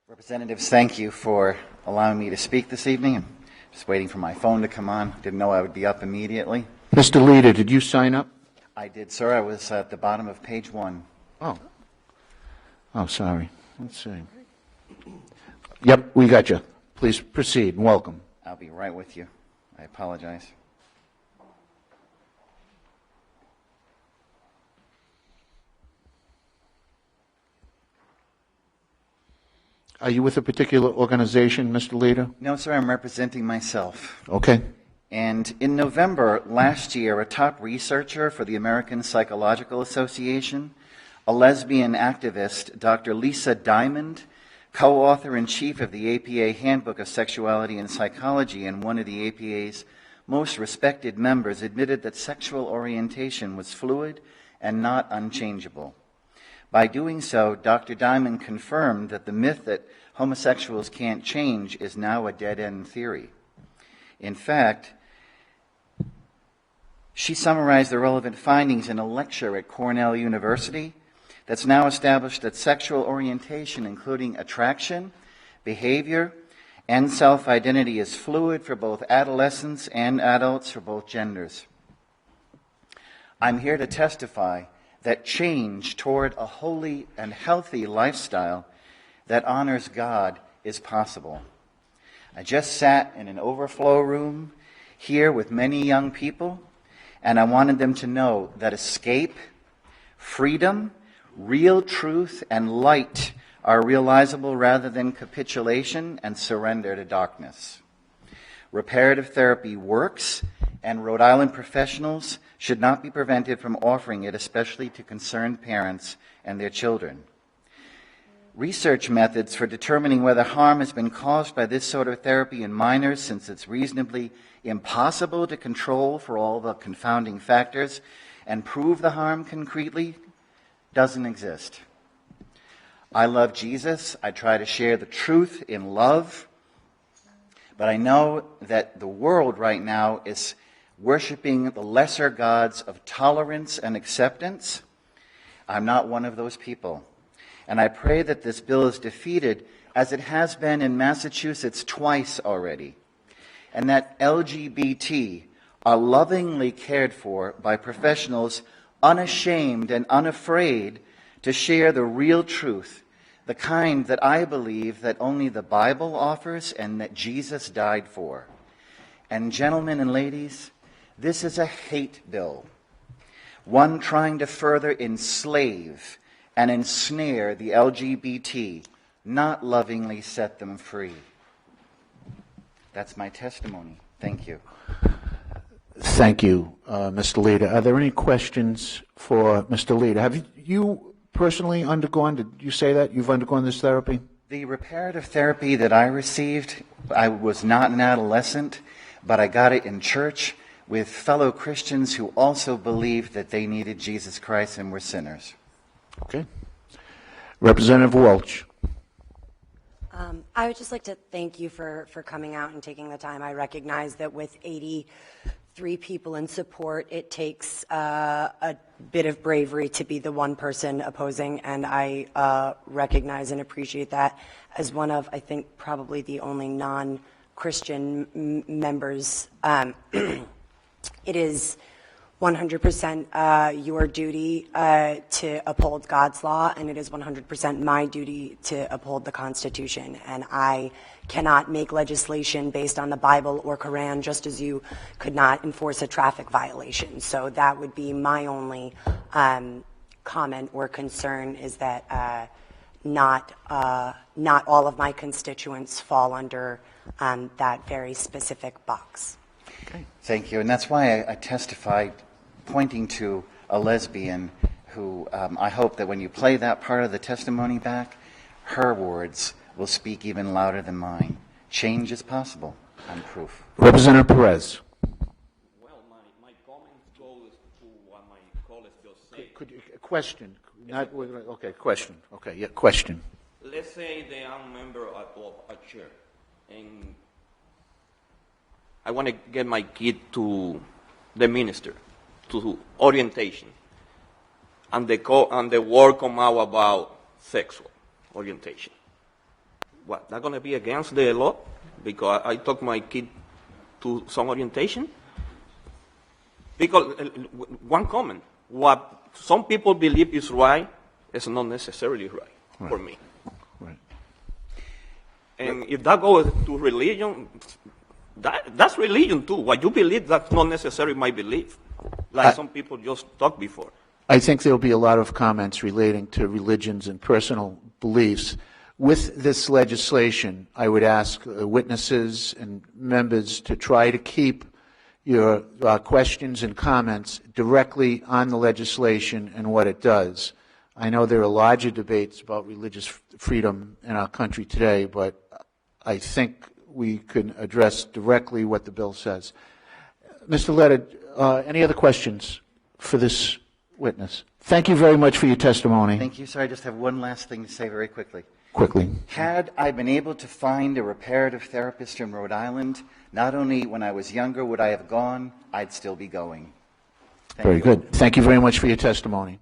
Representatives, thank you for allowing me to speak this evening. I'm just waiting for my phone to come on. Didn't know I would be up immediately. Mr. Leader, did you sign up? I did, sir. I was at the bottom of page 1. Oh, sorry. Let's see. Yep, we got you. Please proceed and welcome. I'll be right with you. I apologize. Are you with a particular organization, Mr. Leader? No, sir. I'm representing myself. Okay. And in November last year, a top researcher for the American Psychological Association, a lesbian activist, Dr. Lisa Diamond, co-author-in-chief of the APA Handbook of Sexuality and Psychology and one of the APA's most respected members, admitted that sexual orientation was fluid and not unchangeable. By doing so, Dr. Diamond confirmed that the myth that homosexuals can't change is now a dead-end theory. In fact, she summarized the relevant findings in a lecture at Cornell University that's now established that sexual orientation, including attraction, behavior, and self-identity, is fluid for both adolescents and adults for both genders. I'm here to testify that change toward a holy and healthy lifestyle that honors God is possible. I just sat in an overflow room here with many young people, and I wanted them to know that escape, freedom, real truth, and light are realizable rather than capitulation and surrender to darkness. Reparative therapy works, and Rhode Island professionals should not be prevented from offering it, especially to concerned parents and their children. Research methods for determining whether harm has been caused by this sort of therapy in minors, since it's reasonably impossible to control for all the confounding factors and prove the harm concretely, doesn't exist. I love Jesus. I try to share the truth in love. But I know that the world right now is worshiping the lesser gods of tolerance and acceptance. I'm not one of those people. And I pray that this bill is defeated, as it has been in Massachusetts twice already, and that LGBT are lovingly cared for by professionals unashamed and unafraid to share the real truth, the kind that I believe that only the Bible offers and that Jesus died for. And gentlemen and ladies, this is a hate bill, one trying to further enslave and ensnare the LGBT, not lovingly set them free. That's my testimony. Thank you. Thank you, Mr. Leader. Are there any questions for Mr. Leader? Have you personally undergone, did you say that you've undergone this therapy? The reparative therapy that I received, I was not an adolescent, but I got it in church with fellow Christians who also believed that they needed Jesus Christ and were sinners. Okay. Representative Ulch. I would just like to thank you for coming out and taking the time. I recognize that with 83 people in support, it takes a bit of bravery to be the one person opposing, and I recognize and appreciate that. As one of, I think, probably the only non-Christian members, it is 100% your duty to uphold God's law, and it is 100% my duty to uphold the Constitution. And I cannot make legislation based on the Bible or Quran, just as you could not enforce a traffic violation. So that would be my only comment or concern, is that not all of my constituents fall under that very specific box. Okay. Thank you. And that's why I testified pointing to a lesbian who I hope that when you play that part of the testimony back, her words will speak even louder than mine. Change is possible. I'm proof. Representative Perez. Well, my comments go to what my colleagues just said. Could you, question? Not, okay, question. Okay, yeah, question. Let's say that I'm a member of a church, and I want to get my kid to the minister, to orientation, and the word come out about sexual orientation. what, that going to be against the law? Because I took my kid to some orientation? Because, one comment, what some people believe is right is not necessarily right for me. Right. And if that goes to religion, that's religion too. What you believe, that's not necessarily my belief, like some people just talked before. I think there'll be a lot of comments relating to religions and personal beliefs. With this legislation, I would ask witnesses and members to try to keep your questions and comments directly on the legislation and what it does. I know there are larger debates about religious freedom in our country today, but I think we can address directly what the bill says. Mr. Letta, any other questions for this witness? Thank you very much for your testimony. Thank you, sir. I just have one last thing to say very quickly. Quickly. Had I been able to find a reparative therapist in Rhode Island, not only when I was younger would I have gone, I'd still be going. Thank Very you. good. Thank you very much for your testimony.